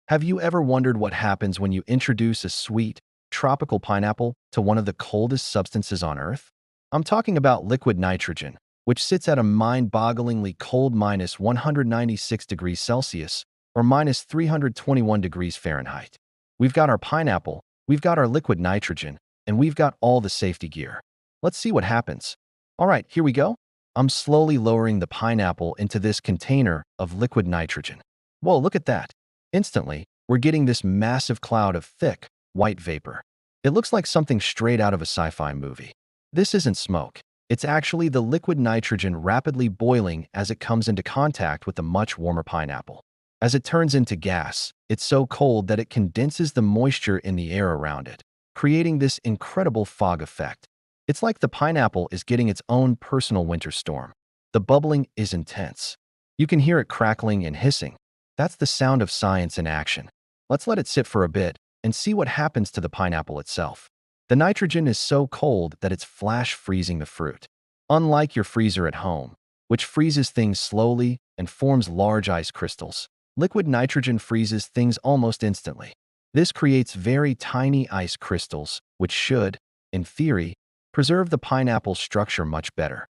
Have you ever wondered what happens when you introduce a sweet, tropical pineapple to one of the coldest substances on Earth? I'm talking about liquid nitrogen, which sits at a mind-bogglingly cold minus 196 degrees Celsius or minus 321 degrees Fahrenheit. We've got our pineapple, we've got our liquid nitrogen, and we've got all the safety gear. Let's see what happens. All right, here we go. I'm slowly lowering the pineapple into this container of liquid nitrogen. Whoa, look at that. Instantly, we're getting this massive cloud of thick, white vapor. It looks like something straight out of a sci-fi movie. This isn't smoke. It's actually the liquid nitrogen rapidly boiling as it comes into contact with the much warmer pineapple. As it turns into gas, it's so cold that it condenses the moisture in the air around it, creating this incredible fog effect. It's like the pineapple is getting its own personal winter storm. The bubbling is intense. You can hear it crackling and hissing. That's the sound of science in action. Let's let it sit for a bit and see what happens to the pineapple itself. The nitrogen is so cold that it's flash freezing the fruit. Unlike your freezer at home, which freezes things slowly and forms large ice crystals, liquid nitrogen freezes things almost instantly. This creates very tiny ice crystals, which should, in theory, preserve the pineapple's structure much better.